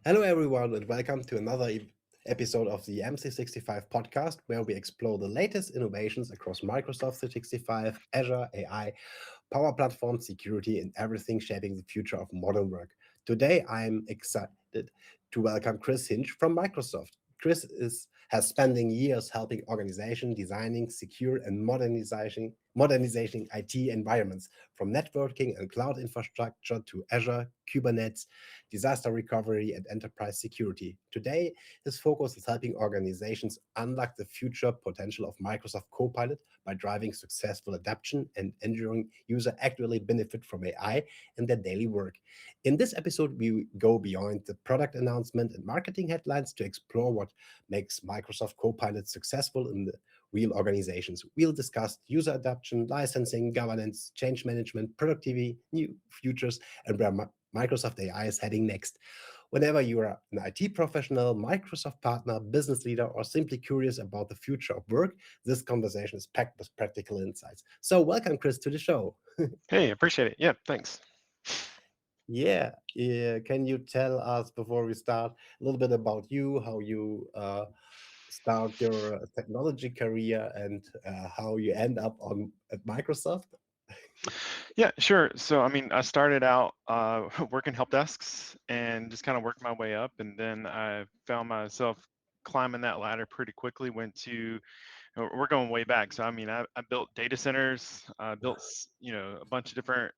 Hello, everyone, and welcome to another episode of the MC65 podcast, where we explore the latest innovations across Microsoft 365, Azure, AI, Power Platform, security, and everything shaping the future of modern work. Today, I'm excited to welcome Chris Hinch from Microsoft. Has spending years helping organizations designing secure and modernizing IT environments, from networking and cloud infrastructure to Azure, Kubernetes, disaster recovery, and enterprise security. Today, his focus is helping organizations unlock the future potential of Microsoft Copilot by driving successful adoption and ensuring users actually benefit from AI in their daily work. In this episode, we go beyond the product announcement and marketing headlines to explore what makes Microsoft Copilot successful in the real organizations. We'll discuss user adoption, licensing, governance, change management, productivity, new futures, and where Microsoft AI is heading next. Whenever you are an IT professional, Microsoft partner, business leader, or simply curious about the future of work, this conversation is packed with practical insights. So, welcome, Chris, to the show. Hey, appreciate it. Yeah, thanks. Yeah. Can you tell us before we start a little bit about you, how you start your technology career, and how you end up on at Microsoft? Yeah, sure. So, I started out working help desks and just kind of worked my way up, and then I found myself climbing that ladder pretty quickly. We're going way back. So, I built data centers, built, a bunch of different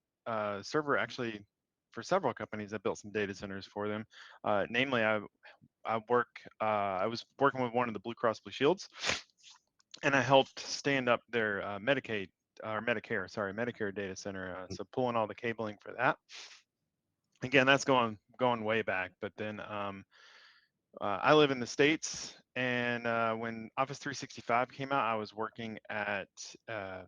server actually for several companies. I built some data centers for them. Namely, I was working with one of the Blue Cross Blue Shields, and I helped stand up their Medicare data center. So pulling all the cabling for that. Again, that's going way back. But then I live in the States, and when Office 365 came out, I was working at uh,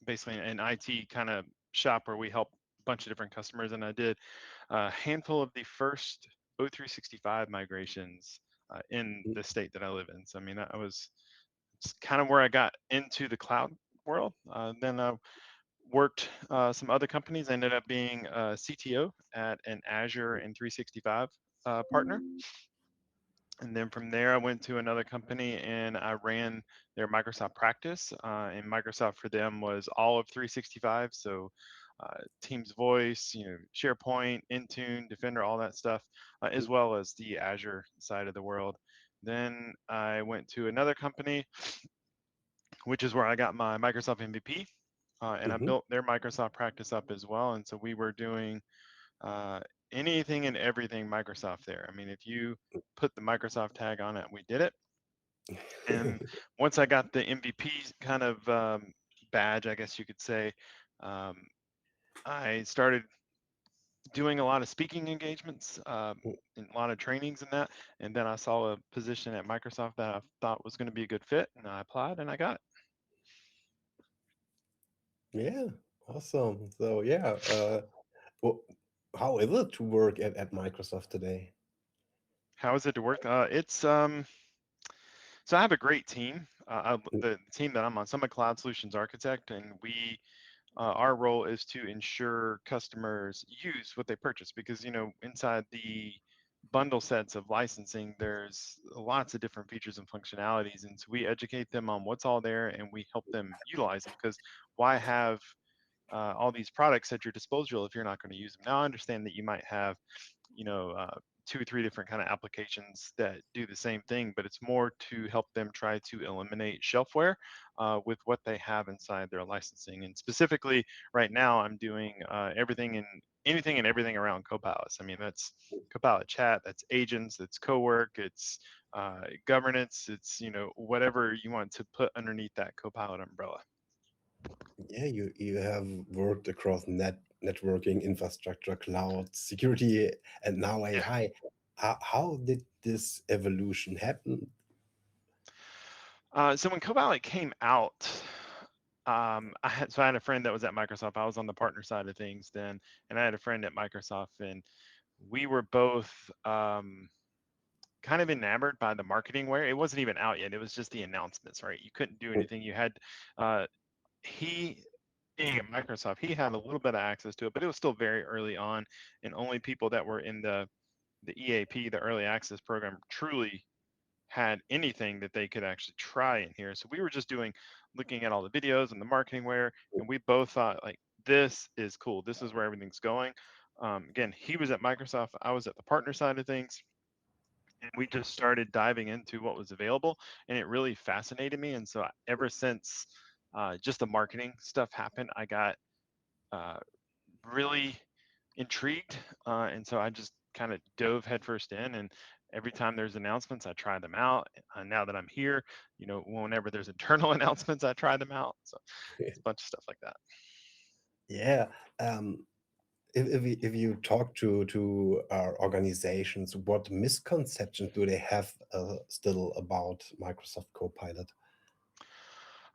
basically an IT kind of shop where we help a bunch of different customers, and I did a handful of the first O365 migrations in the state that I live in. So that was it's kind of where I got into the cloud world. Then I worked some other companies. I ended up being a CTO at an Azure and 365 partner. And then from there, I went to another company and I ran their Microsoft practice. And Microsoft for them was all of 365. So Teams Voice, SharePoint, Intune, Defender, all that stuff, as well as the Azure side of the world. Then I went to another company, which is where I got my Microsoft MVP, and I Mhm. built their Microsoft practice up as well. And so we were doing uh, anything and everything Microsoft there. If you put the Microsoft tag on it, we did it. And once I got the MVP kind of badge, I guess you could say, um, I started doing a lot of speaking engagements and a lot of trainings and that. And then I saw a position at Microsoft that I thought was going to be a good fit, and I applied and I got it. Yeah, awesome. So, wh- how is it to work at Microsoft today? How is it to work? It's So I have a great team. The team that I'm on, so I'm a cloud solutions architect, and our role is to ensure customers use what they purchase, because inside the bundle sets of licensing, there's lots of different features and functionalities, and so we educate them on what's all there, and we help them utilize them. Because why have all these products at your disposal if you're not going to use them? Now I understand that you might have you know, uh, two or three different kind of applications that do the same thing, but it's more to help them try to eliminate shelfware with what they have inside their licensing. And specifically, right now, I'm doing anything and everything around Copilots. That's Copilot chat, that's agents, that's co-work, it's governance, it's whatever you want to put underneath that Copilot umbrella. Yeah, you have worked across networking, infrastructure, cloud, security, and now Yeah. AI. How did this evolution happen? So when Copilot came out, I had a friend that was at Microsoft. I was on the partner side of things then, and I had a friend at Microsoft, and we were both kind of enamored by the marketing where it wasn't even out yet. It was just the announcements, right? You couldn't do anything. You had uh, he being at Microsoft, he had a little bit of access to it, but it was still very early on, and only people that were in the the EAP, the early access program, truly had anything that they could actually try in here. So we were just looking at all the videos and the marketingware, and we both thought like, this is cool. This is where everything's going. Again, he was at Microsoft, I was at the partner side of things, and we just started diving into what was available, and it really fascinated me. And so ever since just the marketing stuff happened, I got uh, really intrigued, and so I just kind of dove headfirst in. And every time there's announcements, I try them out. Now that I'm here, whenever there's internal announcements, I try them out. So it's a bunch of stuff like that. Yeah. Um, if you talk to organizations, what misconceptions do they have still about Microsoft Copilot?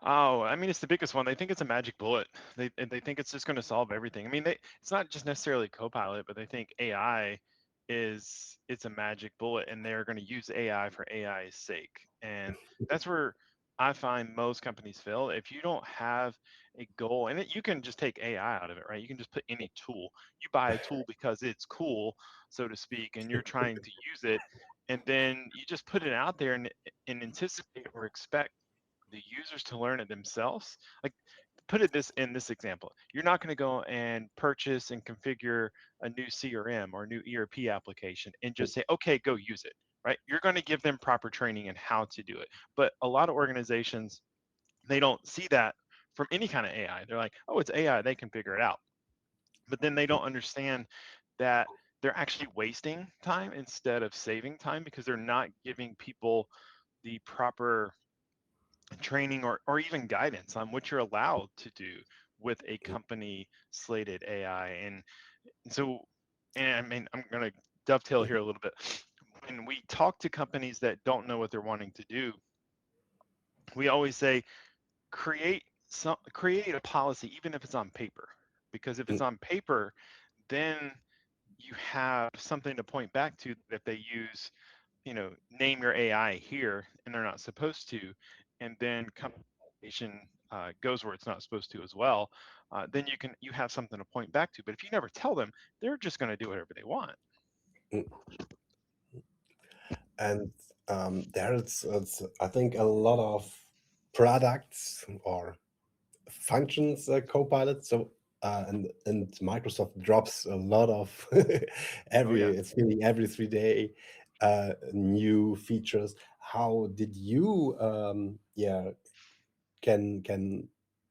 Oh, I mean, it's the biggest one. They think it's a magic bullet. They think it's just going to solve everything. I mean, it's not just necessarily Copilot, but they think AI it's a magic bullet, and they're going to use AI for AI's sake. And that's where I find most companies fail. If you don't have a goal, and you can just take AI out of it, right? You can just put any tool. You buy a tool because it's cool, so to speak, and you're trying to use it, and then you just put it out there and anticipate or expect the users to learn it themselves. Like, put it in this example, you're not going to go and purchase and configure a new CRM or new ERP application and just say, okay, go use it, right? You're going to give them proper training in how to do it. But a lot of organizations, they don't see that from any kind of AI. They're like, oh, it's AI, they can figure it out. But then they don't understand that they're actually wasting time instead of saving time, because they're not giving people the proper training or even guidance on what you're allowed to do with a company slated AI. And so, and I mean, I'm going to dovetail here a little bit. When we talk to companies that don't know what they're wanting to do, we always say create a policy, even if it's on paper, because if it's on paper, then you have something to point back to. That if they use, name your AI here, and they're not supposed to, and then communication goes where it's not supposed to as well, then you have something to point back to. But if you never tell them, they're just going to do whatever they want. And there's, I think, a lot of products or functions Copilot. So and Microsoft drops a lot of Oh yeah. it's feeling every 3 day new features. How did you can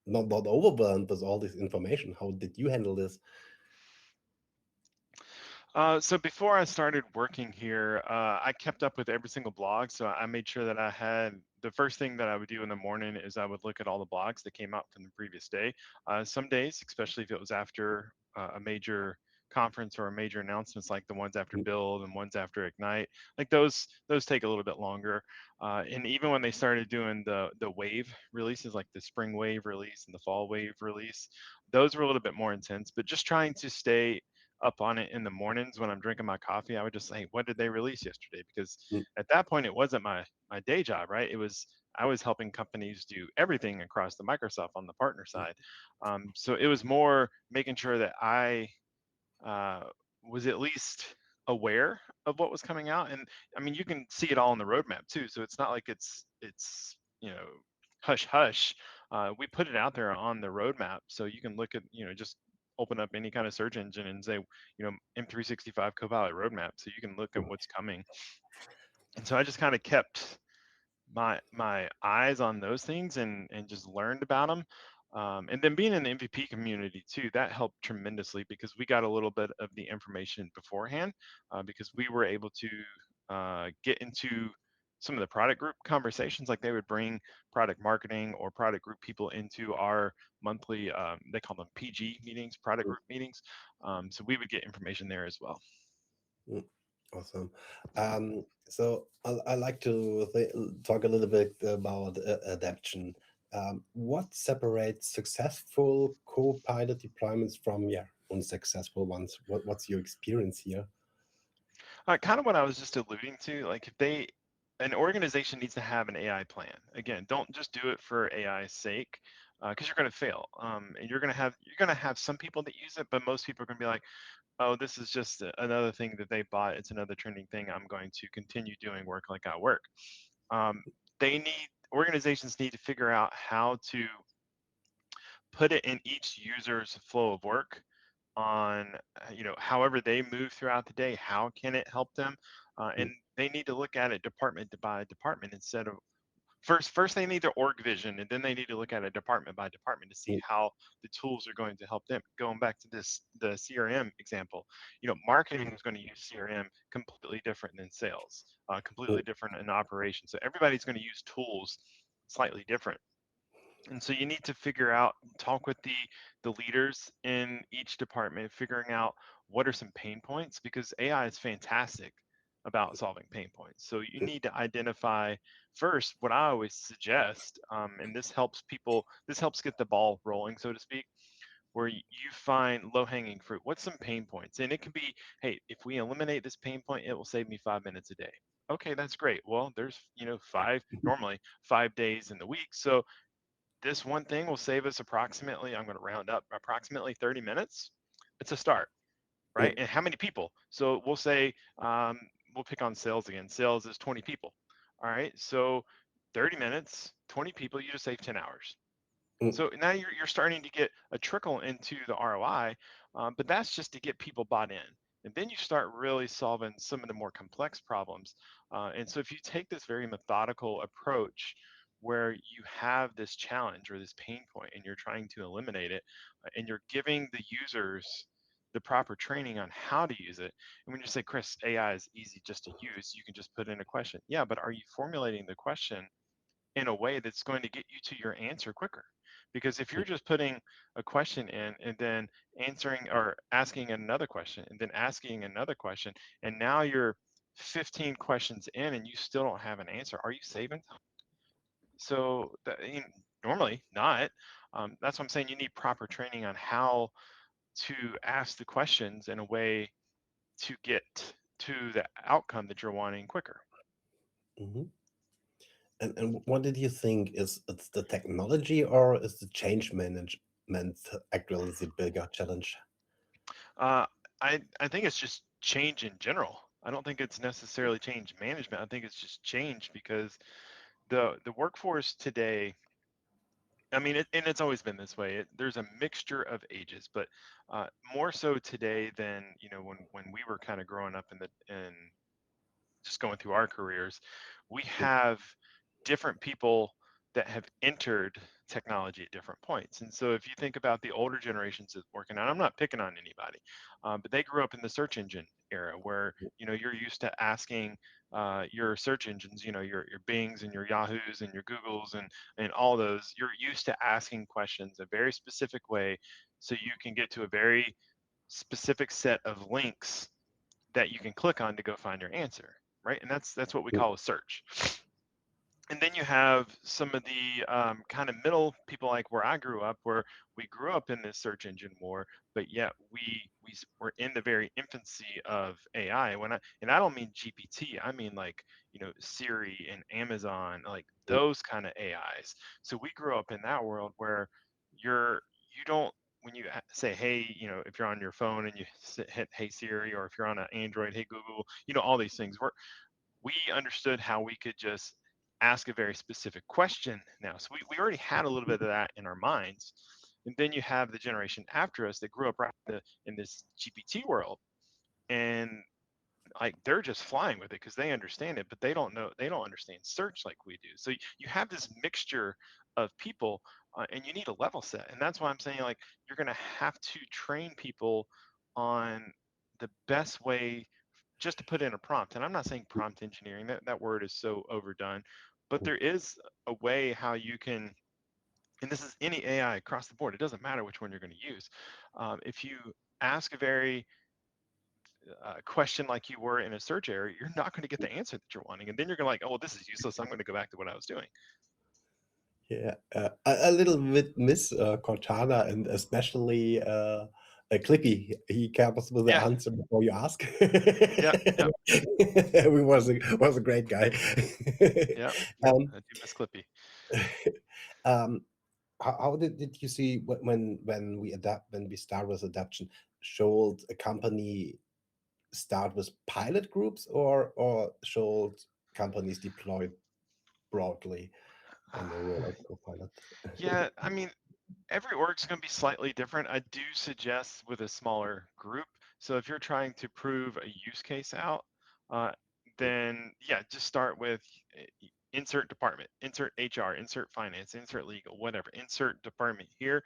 not overwhelmed with all this information? How did you handle this? So before I started working here, I kept up with every single blog. So I made sure that I had the first thing that I would do in the morning is I would look at all the blogs that came out from the previous day. Some days, especially if it was after a major conference or a major announcements, like the ones after Build and ones after Ignite, like those take a little bit longer. And even when they started doing the wave releases, like the spring wave release and the fall wave release, those were a little bit more intense. But just trying to stay up on it in the mornings when I'm drinking my coffee, I would just say, what did they release yesterday? Because Mm, at that point, it wasn't my day job, right? I was helping companies do everything across the Microsoft on the partner side. So it was more making sure that I uh, was at least aware of what was coming out. And I mean, you can see it all in the roadmap too. So it's not like it's hush hush. We put it out there on the roadmap, so you can look at, just open up any kind of search engine and say, M365 Copilot roadmap, so you can look at what's coming. And so I just kind of kept my eyes on those things and just learned about them. And then being in the MVP community too, that helped tremendously, because we got a little bit of the information beforehand, because we were able to get into some of the product group conversations. Like, they would bring product marketing or product group people into our monthly, they call them PG meetings, product mm, group meetings. So we would get information there as well. mm. Awesome. So I like to talk a little bit about adaption. What separates successful Copilot deployments from unsuccessful ones? What's your experience here? Kind of what I was just alluding to. Like, if an organization needs to have an AI plan. Again, don't just do it for AI's sake. because you're going to fail, and you're going to have some people that use it, but most people are going to be like, oh, this is just another thing that they bought. It's another trending thing. I'm going to continue doing work like I work. Organizations need to figure out how to put it in each user's flow of work on, however they move throughout the day. How can it help them? And they need to look at it department by department instead of first they need their org vision, and then they need to look at it department by department to see how the tools are going to help them. Going back to the CRM example, marketing is going to use CRM completely different than sales, completely different in operations. So everybody's going to use tools slightly different. And so you need to figure out, talk with the leaders in each department, figuring out what are some pain points, because AI is fantastic about solving pain points. So you need to identify first what I always suggest, and this helps get the ball rolling, so to speak, where you find low-hanging fruit. What's some pain points? And it can be, hey, if we eliminate this pain point, it will save me 5 minutes a day. Okay, that's great. Well, there's normally 5 days in the week. So this one thing will save us approximately, I'm going to round up, approximately 30 minutes. It's a start, right? And how many people? So we'll say, we'll pick on sales again. Sales is 20 people. All right. So 30 minutes, 20 people, you just save 10 hours. So now you're starting to get a trickle into the ROI, but that's just to get people bought in. And then you start really solving some of the more complex problems. And so if you take this very methodical approach where you have this challenge or this pain point and you're trying to eliminate it, and you're giving the users the proper training on how to use it. And when you say, Chris, AI is easy just to use, you can just put in a question. Yeah, but are you formulating the question in a way that's going to get you to your answer quicker? Because if you're just putting a question in and then answering or asking another question and then asking another question, and now you're 15 questions in and you still don't have an answer, are you saving time? So normally not. That's what I'm saying. You need proper training on how to ask the questions in a way to get to the outcome that you're wanting quicker. And what did you think it's the technology, or is the change management actually the bigger challenge? I think it's just change in general. I don't think it's necessarily change management. I think it's just change because the workforce today, I mean, and it's always been this way. There's a mixture of ages, but more so today than when we were kind of growing up and just going through our careers. We have different people that have entered technology at different points. And so if you think about the older generations that's working on, I'm not picking on anybody, but they grew up in the search engine era where, you're used to asking your search engines, your Bings and your Yahoos and your Googles and all those, you're used to asking questions a very specific way so you can get to a very specific set of links that you can click on to go find your answer, right? And that's what we call a search. And then you have some of the kind of middle people like where I grew up, where we grew up in this search engine war, but yet we were in the very infancy of AI. And I don't mean GPT, I mean like Siri and Amazon, like those kind of AIs. So we grew up in that world where you don't, when you say hey, if you're on your phone and you hit hey Siri, or if you're on an Android, hey Google, all these things, we understood how we could just ask a very specific question now. So we already had a little bit of that in our minds. And then you have the generation after us that grew up right in this GPT world. And like they're just flying with it because they understand it, but they don't understand search like we do. So you have this mixture of people, and you need a level set. And that's why I'm saying like you're going to have to train people on the best way just to put in a prompt. And I'm not saying prompt engineering, that word is so overdone, but there is a way how you can, and this is any AI across the board, it doesn't matter which one you're going to use. If you ask a very question like you were in a search area, you're not going to get the answer that you're wanting. And then you're going to like, oh, well, this is useless. I'm going to go back to what I was doing. Yeah, a little bit miss Cortana, and especially Clippy. He comes with the answer before you ask. Yeah. He was a great guy. Yeah, I do miss Clippy. how did you see when we adapt when we start with adaption? Should a company start with pilot groups, or should companies deploy broadly when they roll out Copilot? Yeah, I mean, every org's going to be slightly different. I do suggest with a smaller group. So if you're trying to prove a use case out, uh, then yeah, just start with insert department, insert HR, insert finance, insert legal, whatever, insert department here.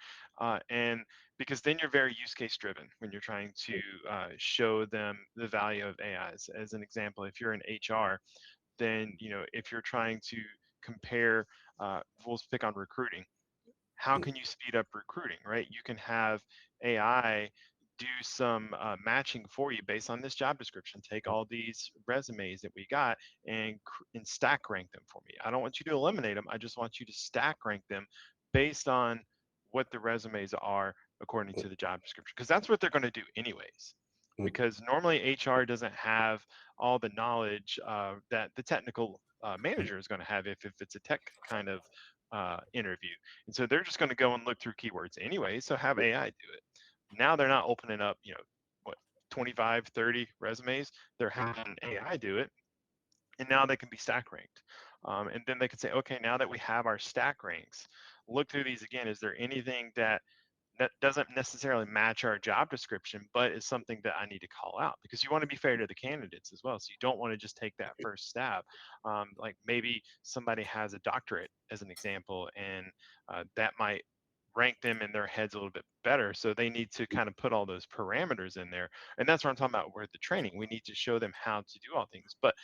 And because then you're very use case driven when you're trying to show them the value of AI. As an example, if you're in HR, then, if you're trying to compare, we'll pick on recruiting, how can you speed up recruiting, right? You can have AI do some matching for you based on this job description. Take all these resumes that we got and stack rank them for me. I don't want you to eliminate them. I just want you to stack rank them based on what the resumes are according to the job description, because that's what they're going to do anyways. Because normally HR doesn't have all the knowledge that the technical manager is going to have if it's a tech kind of interview. And so they're just going to go and look through keywords anyway. So have AI do it. Now they're not opening up, what, 25, 30 resumes. They're having AI do it. And now they can be stack ranked. And then they can say, okay, now that we have our stack ranks, look through these again. Is there anything that doesn't necessarily match our job description, but is something that I need to call out? Because you want to be fair to the candidates as well. So you don't want to just take that first stab. Like maybe somebody has a doctorate as an example, and that might rank them in their heads a little bit better. So they need to kind of put all those parameters in there. And that's what I'm talking about with the training. We need to show them how to do all things, but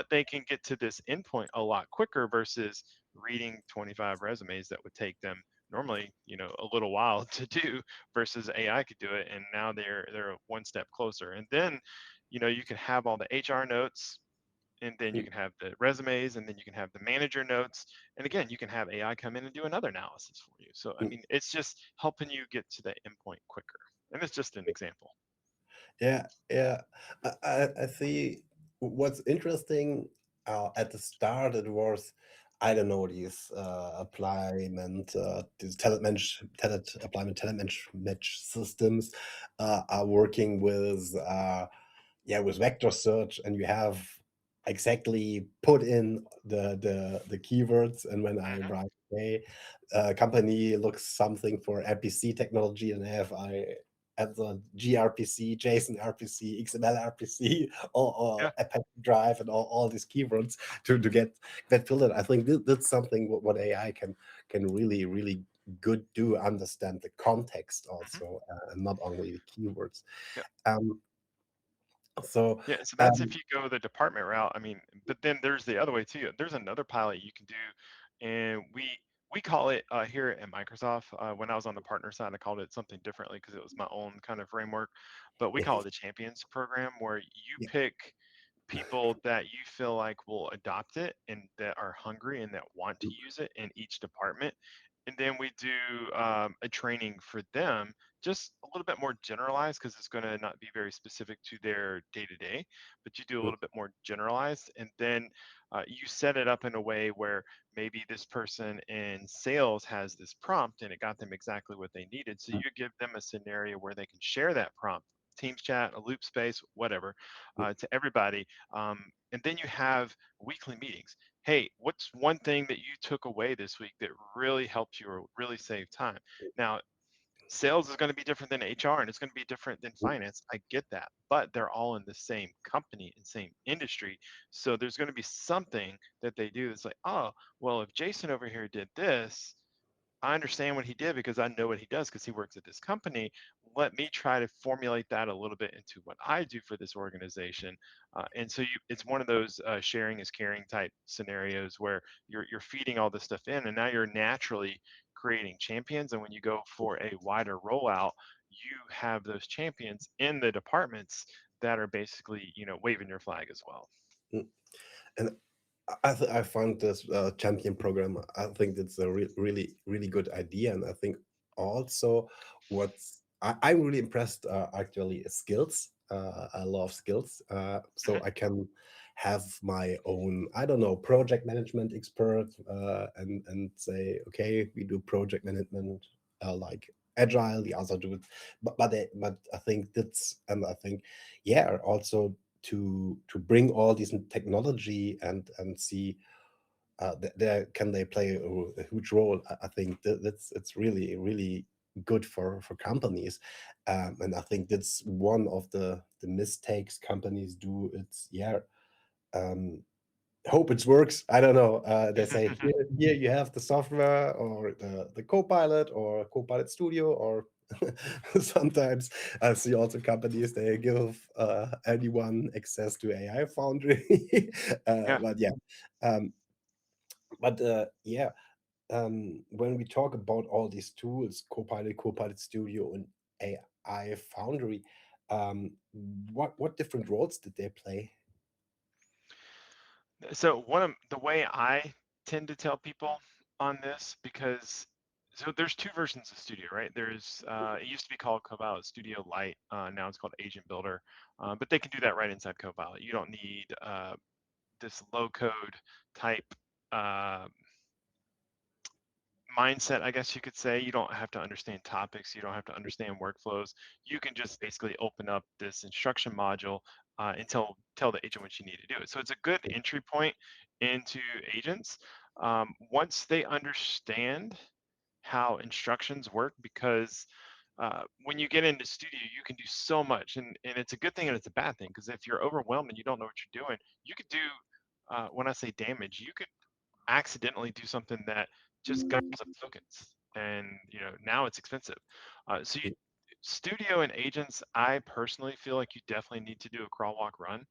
they can get to this endpoint a lot quicker versus reading 25 resumes that would take them normally, a little while to do, versus AI could do it. And now they're one step closer. And then, you can have all the HR notes, and then you can have the resumes, and then you can have the manager notes. And again, you can have AI come in and do another analysis for you. So, I mean, it's just helping you get to the endpoint quicker. And it's just an example. Yeah, yeah. I see. What's interesting, at the start, it was, I don't know, these these talent applyment, talent match systems are working with with vector search, and you have exactly put in the keywords. And when I Hmm. write, okay, company looks something for RPC technology, and have the gRPC, JSON RPC, XML RPC, or Yeah. Apache Drive, and all these keywords to get filled in. I think that's something what AI can really good do, understand the context Hmm. also, and not only the keywords. Yeah. Um, so Yeah. So that's if um, you go the department route. I mean, but then there's the other way too. There's another pilot you can do, and we call it here at Microsoft. When I was on the partner side, I called it something differently because it was my own kind of framework. But we call it the Champions Program, where you yeah, pick people that you feel like will adopt it and that are hungry and that want to use it in each department. And then we do a training for them, just a little bit more generalized because it's going to not be very specific to their day to day, but you do a little bit more generalized. And then you set it up in a way where maybe this person in sales has this prompt and it got them exactly what they needed. So you give them a scenario where they can share that prompt, Teams chat, a loop space, whatever, to everybody. And then you have weekly meetings. Hey, what's one thing that you took away this week that really helped you or really saved time? Now, sales is going to be different than HR, and it's going to be different than finance. I get that, but they're all in the same company and same industry. So there's going to be something that they do that's like, oh, well, if Jason over here did this, I understand what he did because I know what he does because he works at this company. Let me try to formulate that a little bit into what I do for this organization. And so it's one of those sharing is caring type scenarios where you're feeding all this stuff in, and now you're naturally creating champions. And when you go for a wider rollout, you have those champions in the departments that are basically, waving your flag as well. and I found this champion program. I think it's a really good idea, and I think also I'm really impressed, actually, is skills. a lot of skills. So I can have my own, I don't know, project management expert, and say, okay, we do project management like agile, the other do it. But I think that's, and I think, yeah, also to bring all this technology and see there can they play a huge role. I think that's it's really good for companies, and I think that's one of the mistakes companies do. It's, yeah, um, hope it works. I don't know. They say, here you have the software or the Copilot or Copilot Studio, or sometimes I see also companies, they give anyone access to AI Foundry. Yeah. But yeah, um, yeah, when we talk about all these tools, Copilot, Copilot Studio, and AI Foundry, um, what different roles did they play? So one of the way I tend to tell people on this, because so there's two versions of Studio, right? There's it used to be called Copilot Studio Lite, now it's called Agent Builder, but they can do that right inside Copilot. You don't need this low code type uh, mindset, I guess you could say. You don't have to understand topics. You don't have to understand workflows. You can just basically open up this instruction module and tell the agent what you need to do it. So it's a good entry point into agents. Once they understand how instructions work, because when you get into Studio, you can do so much, and it's a good thing and it's a bad thing, because if you're overwhelmed and you don't know what you're doing, you could do, when I say damage, you could accidentally do something that just gobbles up tokens, and now it's expensive. So Studio and agents, I personally feel like you definitely need to do a crawl, walk, run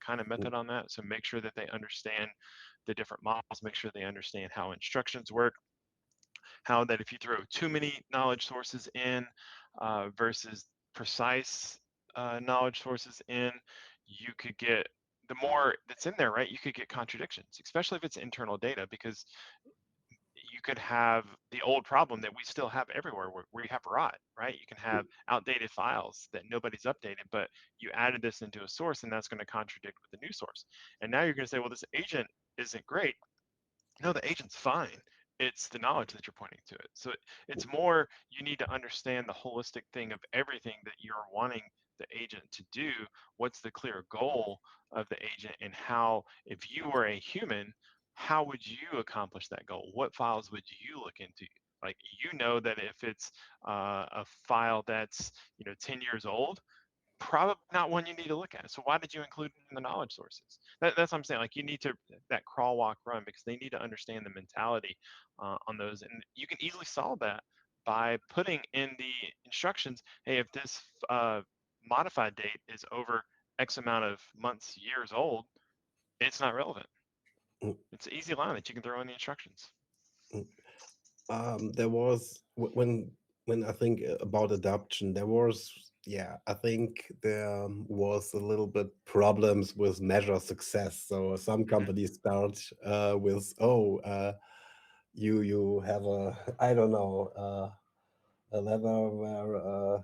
kind of method on that. So make sure that they understand the different models, make sure they understand how instructions work, how that if you throw too many knowledge sources in versus precise knowledge sources in, you could get, the more that's in there, right, you could get contradictions, especially if it's internal data, because you could have the old problem that we still have everywhere, where you have rot, right? You can have outdated files that nobody's updated, but you added this into a source, and that's going to contradict with the new source. And now you're going to say, well, this agent isn't great. No, the agent's fine. It's the knowledge that you're pointing to it. So it's more, you need to understand the holistic thing of everything that you're wanting the agent to do. What's the clear goal of the agent, and how, if you were a human, how would you accomplish that goal? What files would you look into? Like, that if it's a file that's 10 years old, probably not one you need to look at. So why did you include it in the knowledge sources? That's what I'm saying. Like, you need to, that crawl, walk, run, because they need to understand the mentality on those, and you can easily solve that by putting in the instructions. Hey, if this modified date is over X amount of months, years old, it's not relevant. Mm, It's an easy line that you can throw in the instructions. mm. There was when I think about adoption, there was, yeah, I think there was a little bit problems with measure success. So some Hmm. companies start with, oh, you have a, I don't know, a level where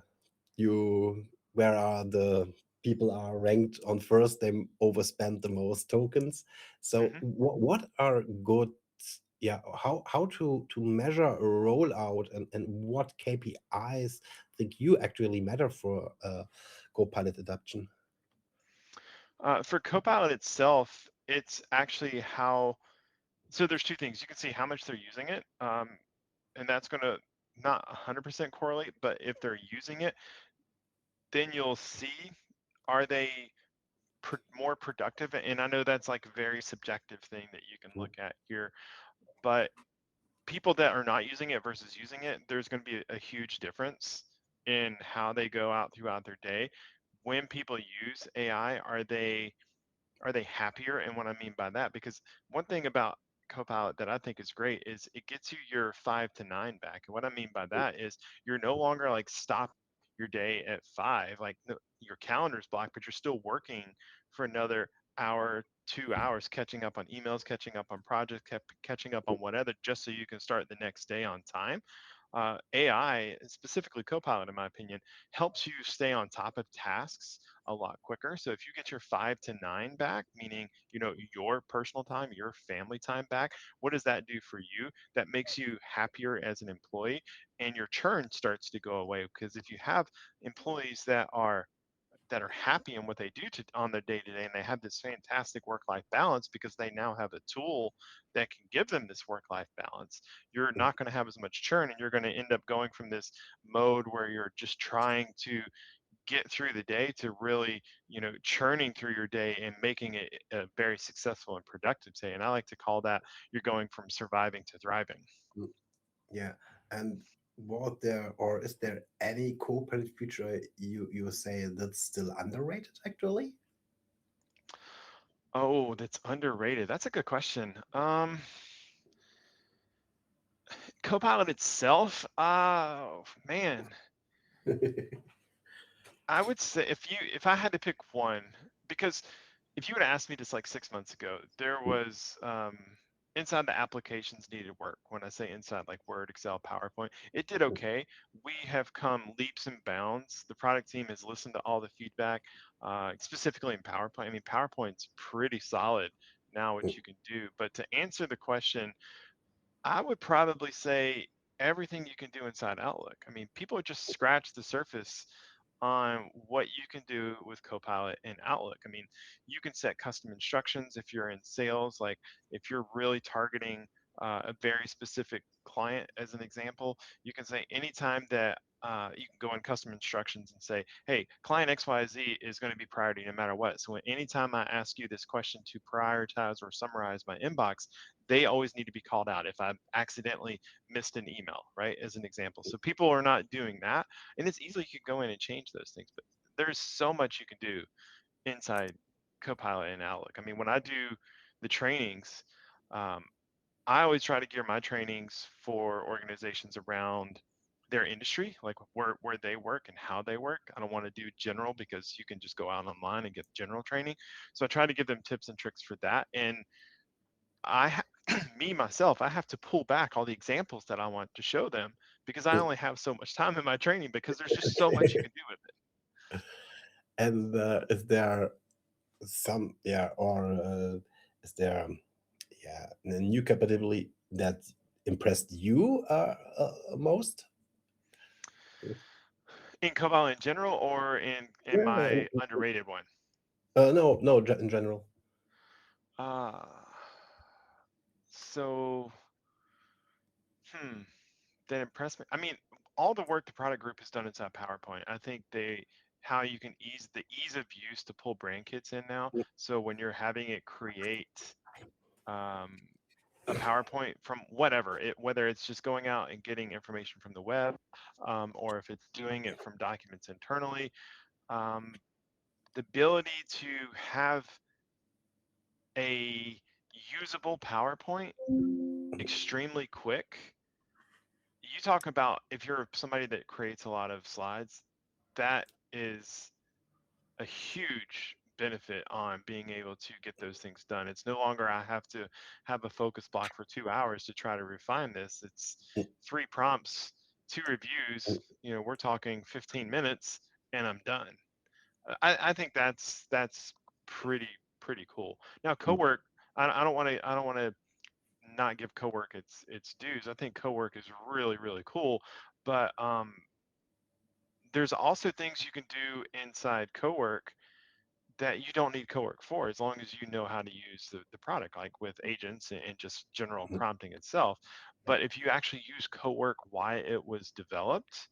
you where are the people are ranked on first, they overspend the most tokens. So Hmm. what are good, yeah, how to measure a rollout, and what KPIs think you actually matter for Copilot adoption? For Copilot itself, it's actually how. So there's two things. You can see how much they're using it, and that's going to not 100% correlate, but if they're using it, then you'll see, are they more productive? And I know that's like a very subjective thing that you can look at here, but people that are not using it versus using it, there's going to be a huge difference in how they go out throughout their day. When people use AI, are they happier? And what I mean by that, because one thing about Copilot that I think is great is it gets you your 5 to 9 back. And what I mean by that is, you're no longer like stop your day at 5, like no, your calendar's blocked, but you're still working for another hour, 2 hours, catching up on emails, catching up on projects, catching up on whatever, just so you can start the next day on time. AI, specifically Copilot, in my opinion, helps you stay on top of tasks a lot quicker. So if you get your 5 to 9 back, meaning your personal time, your family time back, what does that do for you? That makes you happier as an employee, and your churn starts to go away. Because if you have employees that are happy in what they do on their day to day, and they have this fantastic work life balance because they now have a tool that can give them this work life balance, you're not going to have as much churn, and you're going to end up going from this mode where you're just trying to get through the day to really churning through your day and making it a very successful and productive day. And I like to call that, you're going from surviving to thriving. Yeah. And is there any Copilot feature you say that's still underrated actually? Oh, that's underrated. That's a good question. Copilot itself, oh man, I would say if I had to pick one, because if you would ask me this like 6 months ago, there was inside the applications needed work. When I say inside, like Word, Excel, PowerPoint, it did okay. We have come leaps and bounds. The product team has listened to all the feedback, specifically in PowerPoint. I mean, PowerPoint's pretty solid now what you can do. But to answer the question, I would probably say everything you can do inside Outlook. I mean, people just scratch the surface on what you can do with Copilot in Outlook. I mean, you can set custom instructions if you're in sales, like if you're really targeting a very specific client, as an example, you can say anytime that you can go in custom instructions and say, hey, client XYZ is going to be priority no matter what. So anytime I ask you this question to prioritize or summarize my inbox, they always need to be called out if I accidentally missed an email, right? As an example. So people are not doing that. And it's easily you can go in and change those things, but there's so much you can do inside Copilot and Outlook. I mean, when I do the trainings, um, I always try to gear my trainings for organizations around their industry, like where they work and how they work. I don't want to do general because you can just go out online and get general training. So I try to give them tips and tricks for that. And me myself, I have to pull back all the examples that I want to show them because I only have so much time in my training because there's just so much you can do with it. And is there some, is there, a new capability that impressed you most? In Copilot in general, or in Yeah. my underrated one? No, in general. Uh, so, that impressed me. I mean, all the work the product group has done inside PowerPoint, I think how you can the ease of use to pull brand kits in now. So when you're having it create um, a PowerPoint from whatever, whether it's just going out and getting information from the web, or if it's doing it from documents internally, um, the ability to have a usable PowerPoint extremely quick. You talk about if you're somebody that creates a lot of slides, that is a huge benefit on being able to get those things done. It's no longer I have to have a focus block for 2 hours to try to refine this. It's 3 prompts, 2 reviews. We're talking 15 minutes, and I'm done. I think that's pretty cool. Now, cowork. I don't want to not give cowork its dues. I think cowork is really cool, but there's also things you can do inside cowork that you don't need cowork for, as long as you know how to use the product, like with agents and just general prompting itself. But if you actually use cowork why it was developed,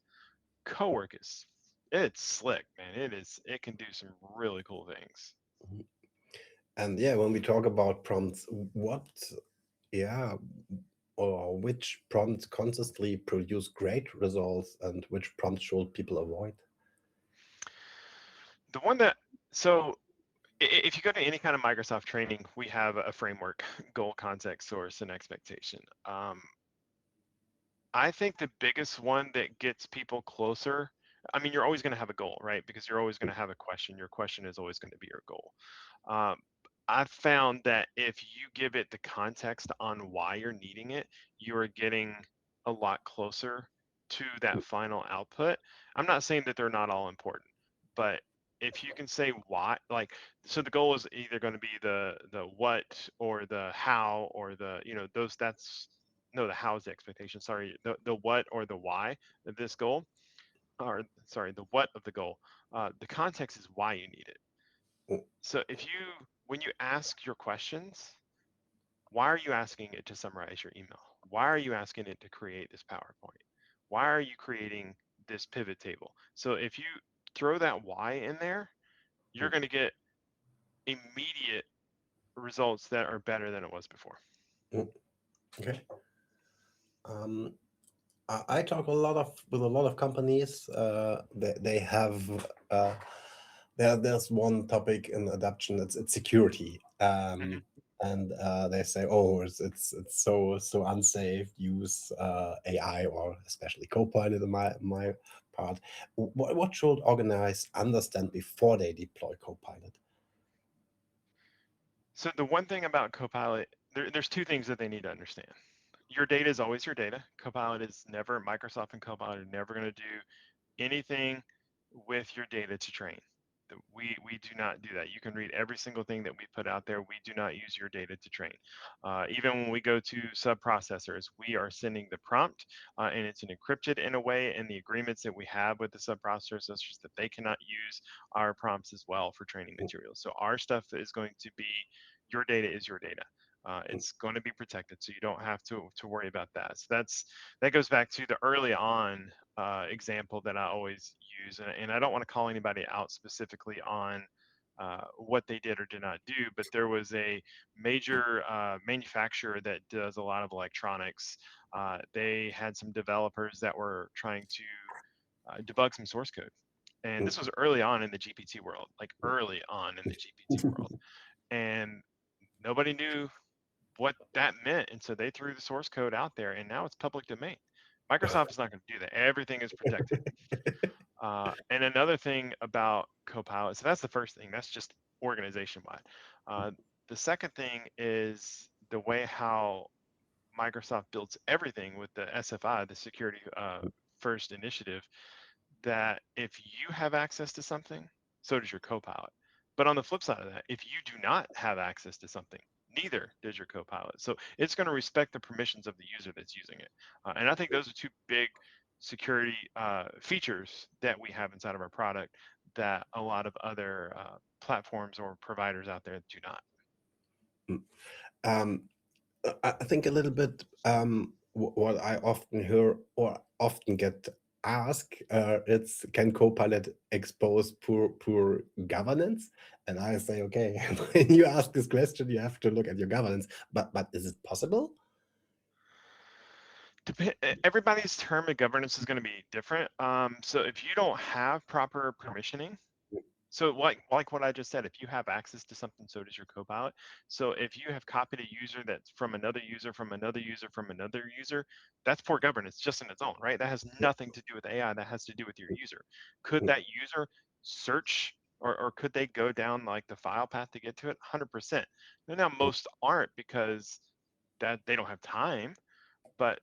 cowork it's slick, man. It can do some really cool things. And yeah, when we talk about prompts, yeah, or which prompts consistently produce great results and which prompts should people avoid? The one that so if you go to any kind of Microsoft training, we have a framework: goal, context, source, and expectation. I think the biggest one that gets people closer, I mean, you're always going to have a goal, right? Because you're always going to have a question. Your question is always going to be your goal. Um, I've found that if you give it the context on why you're needing it, you are getting a lot closer to that final output. I'm not saying that they're not all important, but if you can say why, like, so the goal is either going to be the what or the how or the, you know, those, that's, no, the how is the expectation, sorry, the what or the why of this goal, or sorry, the what of the goal. The context is why you need it. So if you, when you ask your questions, why are you asking it to summarize your email? Why are you asking it to create this PowerPoint? Why are you creating this pivot table? So if you throw that why in there, you're going to get immediate results that are better than it was before. Okay. I talk with a lot of companies. They have there's one topic in adoption. It's security, and they say, oh, it's so unsafe. Use AI or especially Copilot in my part. What should organize understand before they deploy Copilot? So the one thing about Copilot, there's two things that they need to understand. Your data is always your data. Copilot is never, Microsoft and Copilot are never going to do anything with your data to train. We do not do that. You can read every single thing that we put out there. We do not use your data to train. Even when we go to sub-processors, we are sending the prompt and it's encrypted in a way, and the agreements that we have with the sub-processors such that they cannot use our prompts as well for training materials. So our stuff is going to be, your data is your data. It's going to be protected, so you don't have to worry about that. So that goes back to the early on example that I always use, and I don't want to call anybody out specifically on what they did or did not do, but there was a major manufacturer that does a lot of electronics. They had some developers that were trying to debug some source code, and this was early on in the GPT world, like early on in the GPT world, and nobody knew what that meant, and so they threw the source code out there, and now it's public domain. Microsoft is not going to do that. Everything is protected. And another thing about Copilot, so that's the first thing. That's just organization-wide. The second thing is the way how Microsoft builds everything with the SFI, the Security First Initiative, that if you have access to something, so does your Copilot. But on the flip side of that, if you do not have access to something, neither does your Copilot. So it's going to respect the permissions of the user that's using it. And I think those are two big security features that we have inside of our product that a lot of other platforms or providers out there do not. I think a little bit what I often hear or often get asked, it's can Copilot expose poor governance? And I say, okay, when you ask this question, you have to look at your governance. But is it possible? Everybody's term of governance is going to be different. So if you don't have proper permissioning, so like what I just said, if you have access to something, so does your Copilot. So if you have copied a user that's from another user, from another user, from another user, that's poor governance just in its own, right? That has nothing to do with AI. That has to do with your user. Could that user search or could they go down like the file path to get to it? 100%. Now most aren't because that they don't have time, but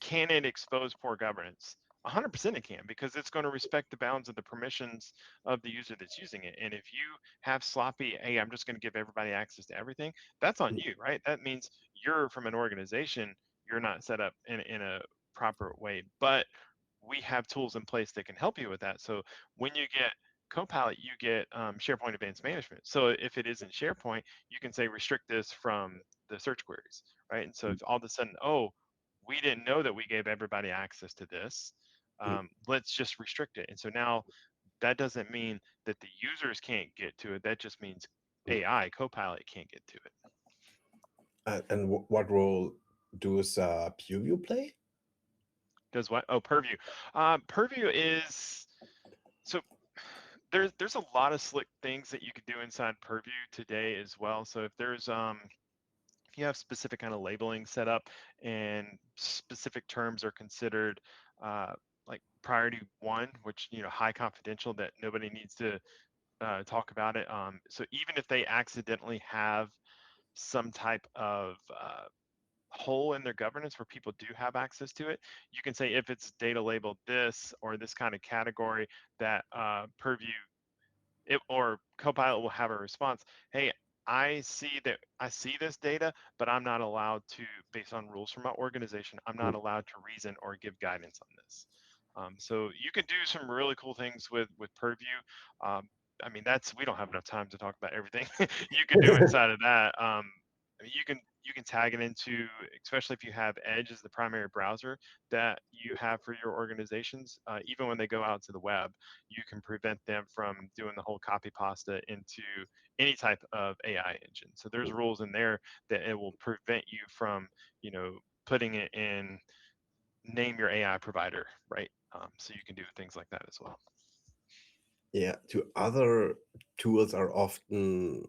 can it expose poor governance? 100% it can, because it's going to respect the bounds of the permissions of the user that's using it. And if you have sloppy, hey, I'm just going to give everybody access to everything, that's on you, right? That means you're from an organization, you're not set up in a proper way. But we have tools in place that can help you with that. So when you get Copilot, you get SharePoint Advanced Management. So if it is in SharePoint, you can say restrict this from the search queries, right? And so if all of a sudden, oh, we didn't know that we gave everybody access to this, let's just restrict it. And so now that doesn't mean that the users can't get to it. That just means AI, Copilot can't get to it. And what role does Purview play? Does what? Oh, Purview. Purview is, so there's a lot of slick things that you could do inside Purview today as well. So if there's if you have specific kind of labeling set up and specific terms are considered like priority one, which, you know, high confidential, that nobody needs to talk about it. So even if they accidentally have some type of hole in their governance where people do have access to it, you can say if it's data labeled this or this kind of category, that Purview or Copilot will have a response. Hey, I see this data, but I'm not allowed to, based on rules from my organization, I'm not allowed to reason or give guidance on this. So you can do some really cool things with Purview. I mean, we don't have enough time to talk about everything you can do inside of that. I mean, you can tag it into, especially if you have Edge as the primary browser that you have for your organizations. Even when they go out to the web, you can prevent them from doing the whole copy pasta into any type of AI engine. So there's rules in there that it will prevent you from, putting it in name your AI provider, right? So you can do things like that as well. Yeah, two other tools are often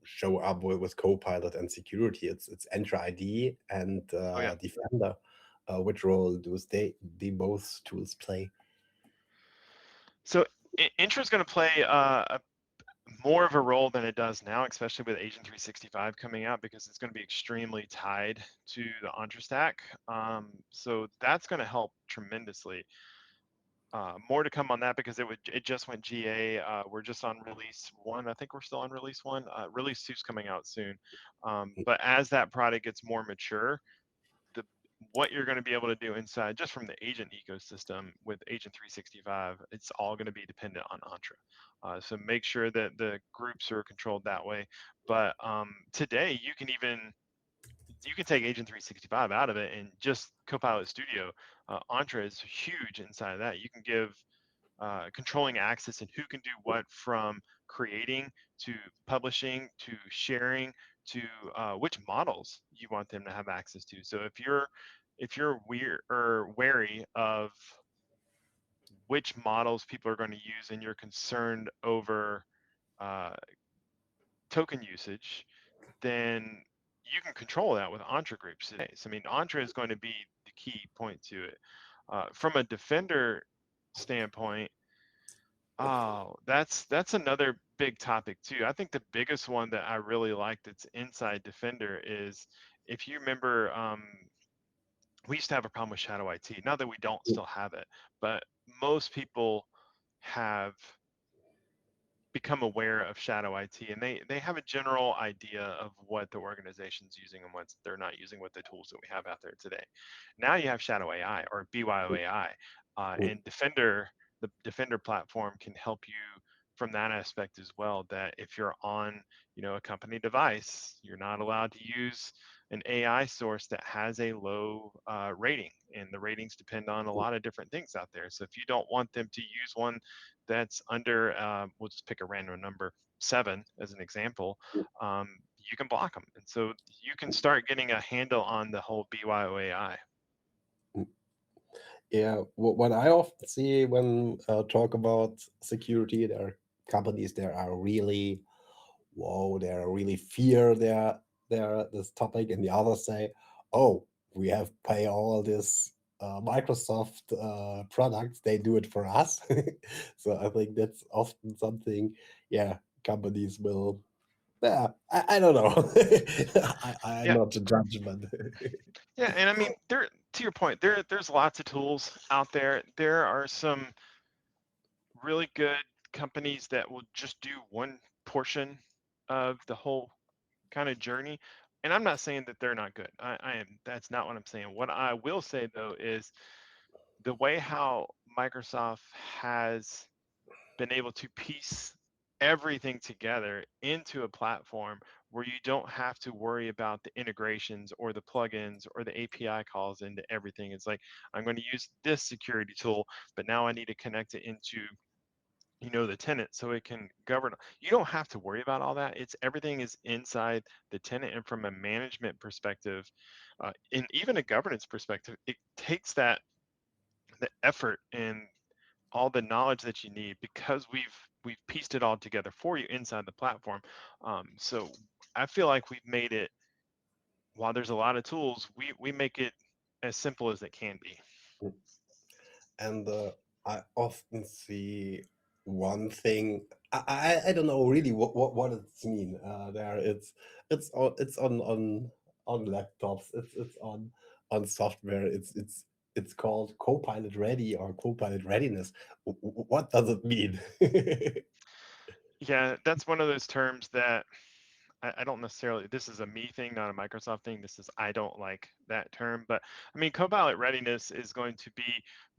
show up with Copilot and security. It's Entra ID and Defender. Which role do both tools play? So Entra is going to play more of a role than it does now, especially with Agent 365 coming out, because it's going to be extremely tied to the Entra stack. So that's going to help tremendously. More to come on that because it just went GA. We're just on release 1. I think we're still on release 1. Release 2 is coming out soon. But as that product gets more mature, what you're going to be able to do inside, just from the agent ecosystem with Agent 365, it's all going to be dependent on Entra. So make sure that the groups are controlled that way. But today, you can take Agent 365 out of it and just Copilot Studio. Entra is huge inside of that. You can give controlling access and who can do what, from creating to publishing to sharing to which models you want them to have access to. So if you're wary of which models people are going to use and you're concerned over token usage, then you can control that with Entra groups today. So, I mean, Entra is going to be the key point to it. From a Defender standpoint, that's another big topic too. I think the biggest one that I really like that's inside Defender is, if you remember, we used to have a problem with shadow IT. Not that we don't still have it, but most people have become aware of shadow IT, and they have a general idea of what the organization's using and what they're not using with the tools that we have out there today. Now you have shadow AI or BYO AI, and Defender, the Defender platform can help you from that aspect as well. That if you're on, a company device, you're not allowed to use an AI source that has a low rating, and the ratings depend on a lot of different things out there. So if you don't want them to use one that's under, we'll just pick a random number, 7 as an example, you can block them. And so you can start getting a handle on the whole BYOAI. Yeah, what I often see when talk about security, there are companies that are really, they really fear this topic, and the others say, oh, we have pay all this Microsoft products, they do it for us. So I think that's often something, companies will, I don't know. I'm not a judge, but Yeah, and I mean, to your point, there's lots of tools out there. There are some really good companies that will just do one portion of the whole kind of journey. And I'm not saying that they're not good. That's not what I'm saying. What I will say though is the way how Microsoft has been able to piece everything together into a platform where you don't have to worry about the integrations or the plugins or the API calls into everything. It's like, I'm going to use this security tool, but now I need to connect it into the tenant so it can govern. You don't have to worry about all that. Everything is inside the tenant. And from a management perspective, and even a governance perspective, it takes the effort and all the knowledge that you need, because we've pieced it all together for you inside the platform. So I feel like we've made it, while there's a lot of tools, we make it as simple as it can be. And I often see one thing. I don't know really what it mean. There it's on on laptops. It's on software. It's called Copilot Ready or Copilot Readiness. What does it mean? Yeah, that's one of those terms that I don't necessarily, this is a me thing, not a Microsoft thing. This is, I don't like that term. But I mean, Copilot readiness is going to be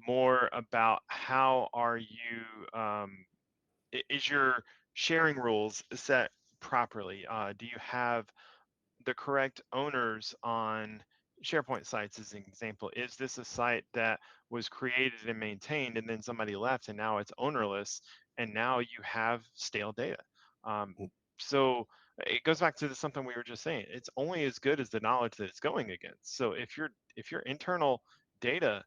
more about how are you, is your sharing rules set properly? Do you have the correct owners on SharePoint sites as an example? Is this a site that was created and maintained and then somebody left and now it's ownerless and now you have stale data? Um, so it goes back to something we were just saying. It's only as good as the knowledge that it's going against. So if your internal data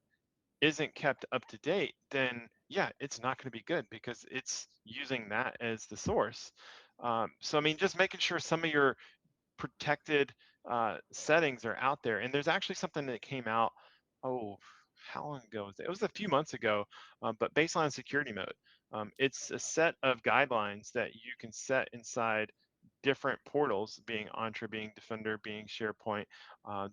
isn't kept up to date, then yeah, it's not going to be good because it's using that as the source. So I mean, just making sure some of your protected settings are out there. And there's actually something that came out, oh, how long ago was it? It was a few months ago, but baseline security mode. It's a set of guidelines that you can set inside different portals, being Entra, being Defender, being SharePoint,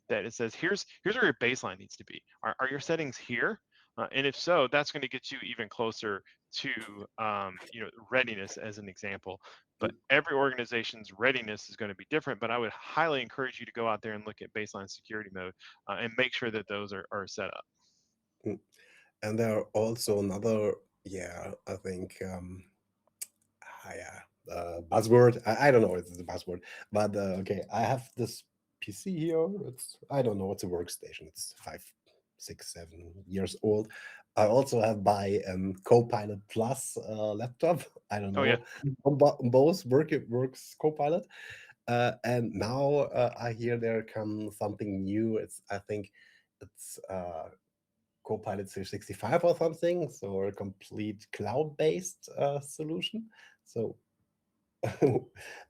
that it says, here's where your baseline needs to be. Are your settings here? And if so, that's going to get you even closer to readiness as an example. But every organization's readiness is going to be different. But I would highly encourage you to go out there and look at baseline security mode and make sure that those are set up. And there are also another, yeah, I think, yeah, buzzword. I don't know if it's a buzzword, but okay, I have this PC here. It's, I don't know, it's a workstation. It's 5, 6, 7 years old. I also have my Copilot Plus laptop. I don't Oh yeah. know, on both works Copilot. And now I hear there come something new. It's, I think it's Copilot 365 or something, so a complete cloud-based solution. So,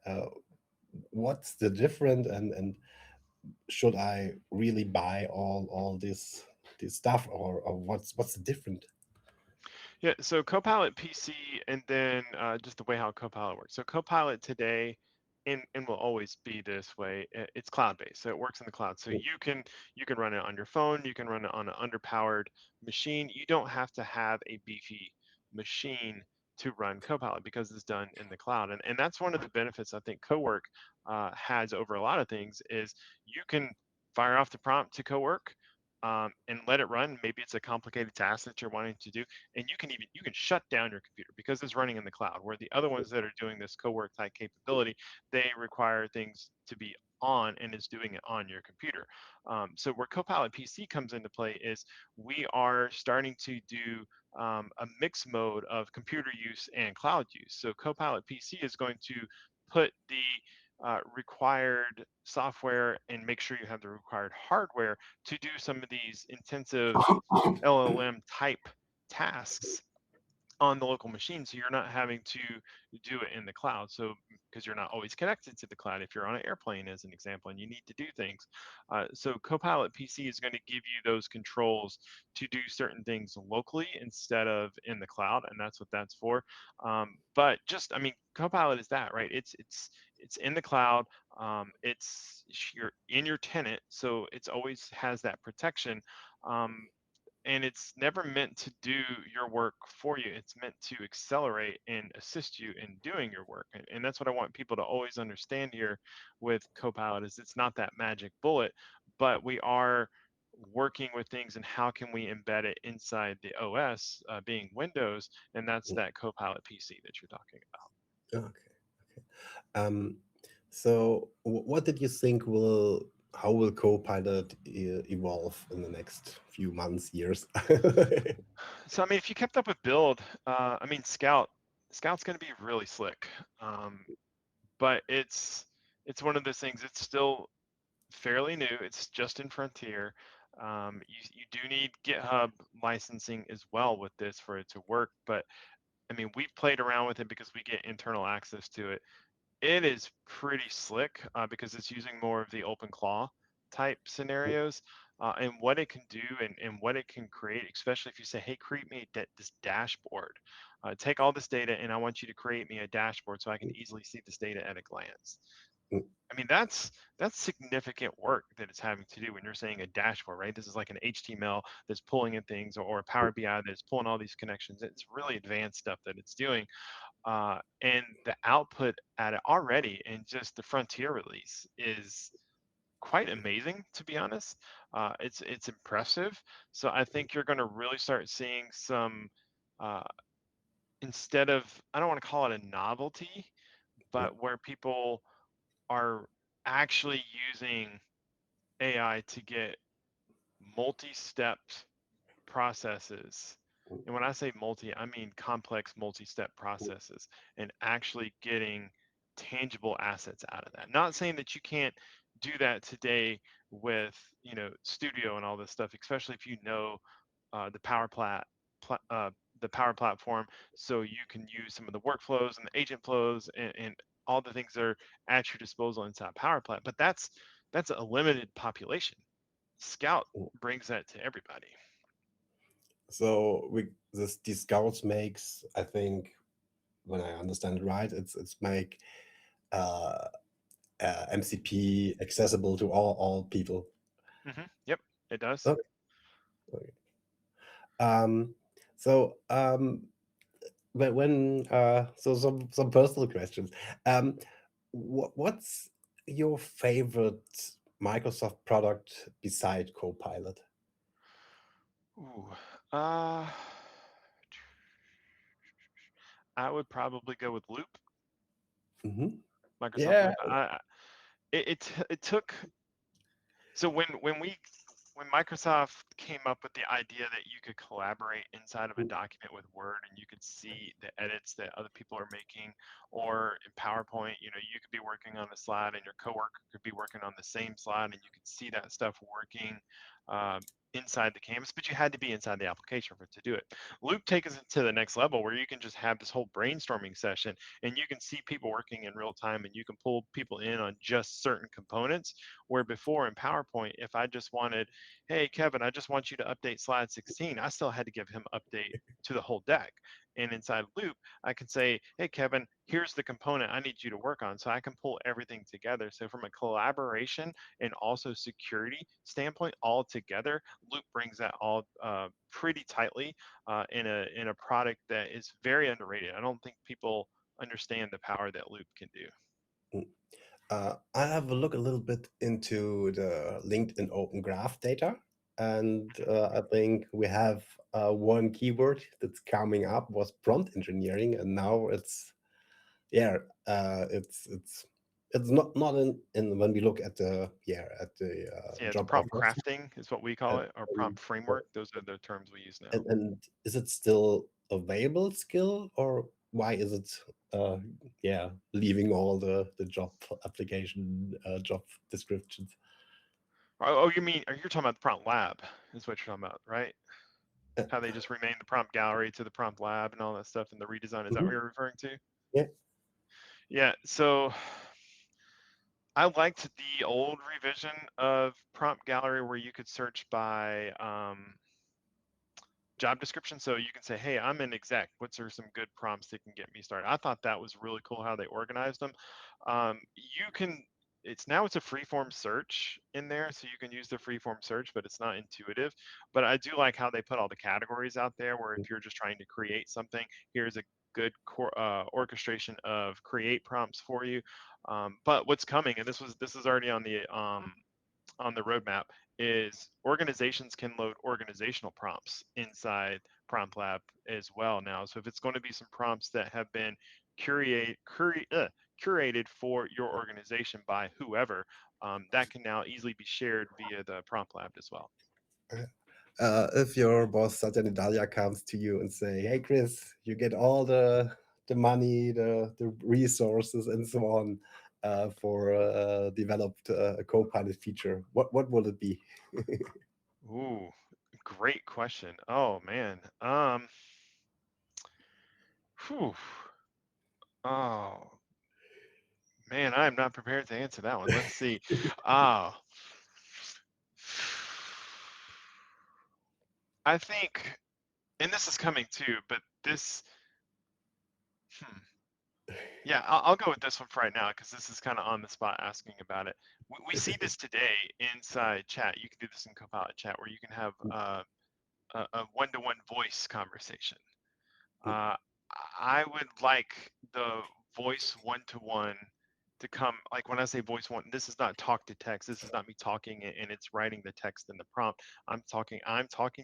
uh, what's the difference, and should I really buy all this stuff, or what's the different? Yeah, so Copilot PC and then just the way how Copilot works. So Copilot today and will always be this way. It's cloud-based, so it works in the cloud. So you can run it on your phone, you can run it on an underpowered machine. You don't have to have a beefy machine to run Copilot because it's done in the cloud. And that's one of the benefits I think Cowork has over a lot of things is you can fire off the prompt to Cowork and let it run. Maybe it's a complicated task that you're wanting to do, and you can shut down your computer because it's running in the cloud. Where the other ones that are doing this co-work type capability, they require things to be on and is doing it on your computer. So where Copilot PC comes into play is we are starting to do a mixed mode of computer use and cloud use. So Copilot PC is going to put the required software and make sure you have the required hardware to do some of these intensive LLM type tasks on the local machine, so you're not having to do it in the cloud. So because you're not always connected to the cloud if you're on an airplane as an example and you need to do things. So Copilot PC is going to give you those controls to do certain things locally instead of in the cloud, and that's what that's for. But just, I mean, Copilot is that, right? It's in the cloud. It's you're in your tenant, so it's always has that protection. Um, and it's never meant to do your work for you. It's meant to accelerate and assist you in doing your work. And that's what I want people to always understand here with Copilot is it's not that magic bullet, but we are working with things and how can we embed it inside the OS, being Windows, and that's that Copilot PC that you're talking about. Okay, okay. Um, so what did you think will how will Copilot evolve in the next few months, years? So I mean, if you kept up with build, I mean, Scout's going to be really slick, but it's one of those things. It's still fairly new. It's just in Frontier. You do need GitHub licensing as well with this for it to work. But I mean, we've played around with it because we get internal access to it. It is pretty slick because it's using more of the OpenClaw type scenarios and what it can do and what it can create, especially if you say, hey, create me this dashboard. Take all this data and I want you to create me a dashboard so I can easily see this data at a glance. I mean, that's significant work that it's having to do when you're saying a dashboard, right? This is like an HTML that's pulling in things, or a Power BI that's pulling all these connections. It's really advanced stuff that it's doing. And the output at it already in just the Frontier release is quite amazing, to be honest. It's impressive. So I think you're going to really start seeing some, uh, instead of, I don't want to call it a novelty, but where people are actually using AI to get multi-step processes. And when I say multi, I mean complex multi-step processes, and actually getting tangible assets out of that. Not saying that you can't do that today with, Studio and all this stuff, especially if you know the the Power Platform, so you can use some of the workflows and the agent flows and all the things that are at your disposal inside Power Plat. But that's a limited population. Scout brings that to everybody. So these scouts makes, I think, when I understand it right, it's make uh, MCP accessible to all people. Yep, it does. Okay. Okay. Um, so so some personal questions. What's your favorite Microsoft product beside Copilot? Ooh, I would probably go with Loop, Hmm. Microsoft Yeah. Loop. It took, so when Microsoft came up with the idea that you could collaborate inside of a document with Word, and you could see the edits that other people are making, or in PowerPoint, you could be working on a slide and your coworker could be working on the same slide, and you could see that stuff working inside the canvas, but you had to be inside the application for it to do it. Loop takes it to the next level, where you can just have this whole brainstorming session, and you can see people working in real time, and you can pull people in on just certain components, where before in PowerPoint, if I just wanted, hey, Kevin, I just want you to update slide 16, I still had to give him update to the whole deck. And inside Loop, I can say, hey, Kevin, here's the component I need you to work on. So I can pull everything together. So from a collaboration and also security standpoint, all together, Loop brings that all pretty tightly in a product that is very underrated. I don't think people understand the power that Loop can do. I have a look a little bit into the LinkedIn Open Graph data, and I think we have one keyword that's coming up was prompt engineering, and now it's yeah, it's not in when we look at the Yeah, it's job prompt offers. crafting is what we call And, it, or prompt framework. Those are the terms we use now. and is it still available skill, or why is it leaving all the job application job descriptions? Oh, you mean, you're talking about the prompt lab, is what you're talking about, right? Uh, How they just renamed the prompt gallery to the prompt lab and all that stuff, and the redesign. Is that what mhm. you're referring to? Yeah. Yeah. So I liked the old revision of prompt gallery, where you could search by job description. So you can say, hey, I'm an exec. What's some good prompts that can get me started? I thought that was really cool how they organized them. You can, it's a freeform search in there, so you can use the freeform search, but it's not intuitive. But I do like how they put all the categories out there, where if you're just trying to create something, here's a good orchestration of create prompts for you. But what's coming, and this is already on the roadmap, is organizations can load organizational prompts inside Prompt Lab as well now. So if it's going to be some prompts that have been curated for your organization by whoever, that can now easily be shared via the Prompt Lab as well. If your boss Satya Nadella comes to you and say, "Hey, Chris, you get all the money, the resources, and so on for developed a Copilot feature," what will it be? Ooh, great question. Oh man. Whew. Oh man, I am not prepared to answer that one. Let's see. Oh, I think, and this is coming too, but this, hmm, Yeah, I'll go with this one for right now because this is kind of on the spot asking about it. We see this today inside chat. You can do this in Copilot chat where you can have a one-to-one voice conversation. I would like the voice one-to-one to come, like when I say voice one, this is not talk to text. This is not me talking and it's writing the text in the prompt. I'm talking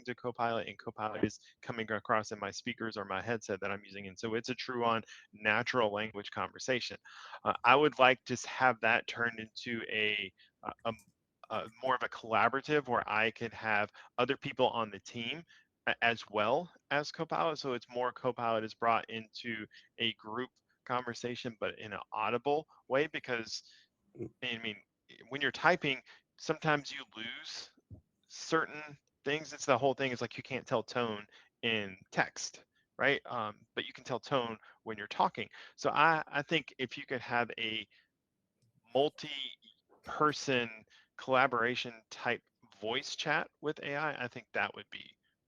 to Copilot and Copilot is coming across in my speakers or my headset that I'm using. And so it's a true on natural language conversation. I would like to have that turned into a, more of a collaborative where I could have other people on the team as well as Copilot. So it's more Copilot is brought into a group conversation, but in an audible way, because I mean, when you're typing, sometimes you lose certain things. It's the whole thing is like you can't tell tone in text, right? But you can tell tone when you're talking. So I think if you could have a multi-person collaboration type voice chat with AI, I think that would be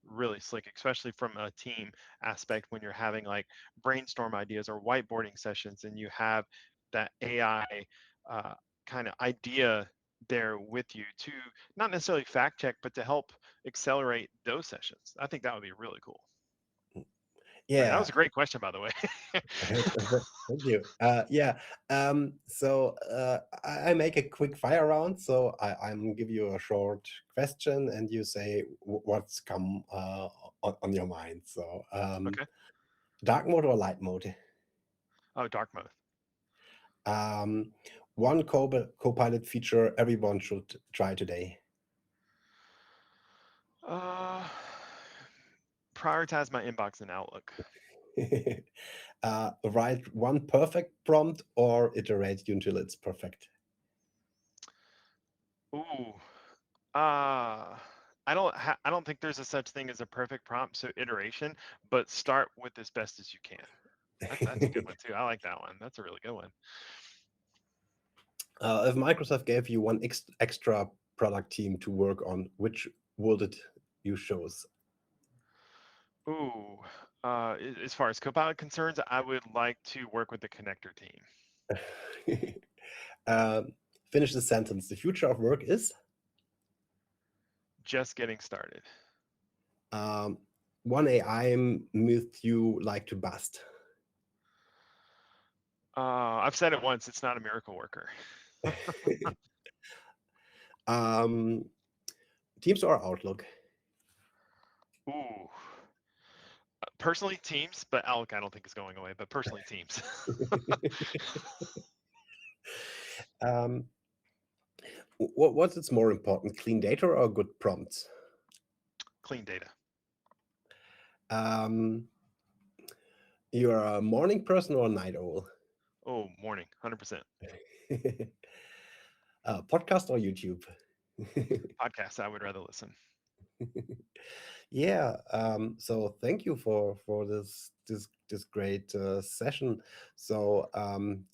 really slick, especially from a team aspect when you're having like brainstorm ideas or whiteboarding sessions and you have that AI uh, kind of idea there with you to not necessarily fact check, but to help accelerate those sessions. I think that would be really cool. All right, that Yeah. was a great question, by the way. Thank you. Yeah. I make a quick fire round. So I'm give you a short question, and you say what's come on your mind. So Okay. dark mode or light mode? Oh, dark mode. Um, one Copilot feature everyone should try today. Uh, prioritize my inbox and Outlook. Write one perfect prompt or iterate until it's perfect. Ooh, I don't think there's a such thing as a perfect prompt, so iteration, but start with as best as you can. That's a good one too. I like that one. That's a really good one. If Microsoft gave you one extra product team to work on, which would it you choose? Ooh, as far as Copilot concerns, I would like to work with the connector team. Um, Finish the sentence. The future of work is Just getting started. um, one AI myth you like to bust. I've said it once. It's not a miracle worker. um, Teams or Outlook? Ooh, personally Teams, but Outlook I don't think is going away. But personally Teams. um, what's it's more important, clean data or good prompts? Clean data. Um, you're a morning person or a night owl? Oh, morning, 100%. Podcast or YouTube? Podcast, I would rather listen. Yeah. So thank you for this great session. So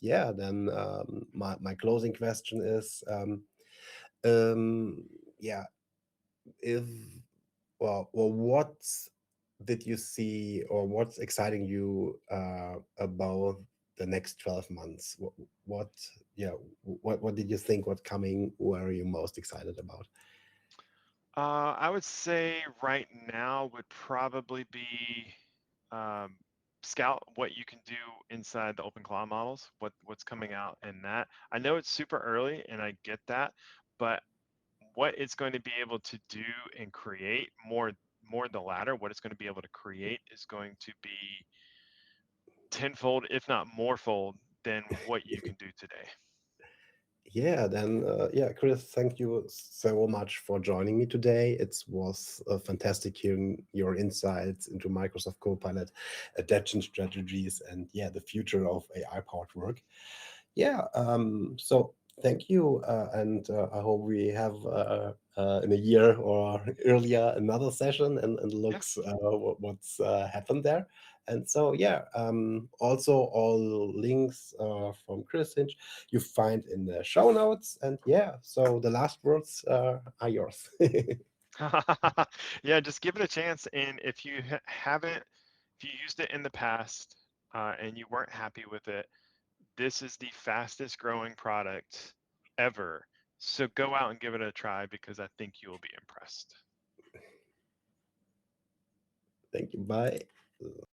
yeah, then my closing question is um, yeah, if what did you see or what's exciting you about the next 12 months? What yeah, what did you think? What coming? What are you most excited about? I would say right now would probably be um, scout what you can do inside the open cloud models, what's coming out in that. I know it's super early and I get that, but what it's going to be able to do and create more the latter, what it's going to be able to create is going to be tenfold, if not morefold, than what you can do today. Yeah, then yeah, Chris, thank you so much for joining me today. It was fantastic hearing your insights into Microsoft Copilot, adaptation strategies, and yeah, the future of AI-powered work. Yeah, so thank you, and I hope we have in a year or earlier another session and Yeah. looks what's happened there. And so yeah, also all links from Chris Hinch you find in the show notes. And yeah, so the last words are yours. Yeah, just give it a chance. And if you haven't, if you used it in the past and you weren't happy with it, this is the fastest growing product ever. So go out and give it a try, because I think you will be impressed. Thank you. Bye.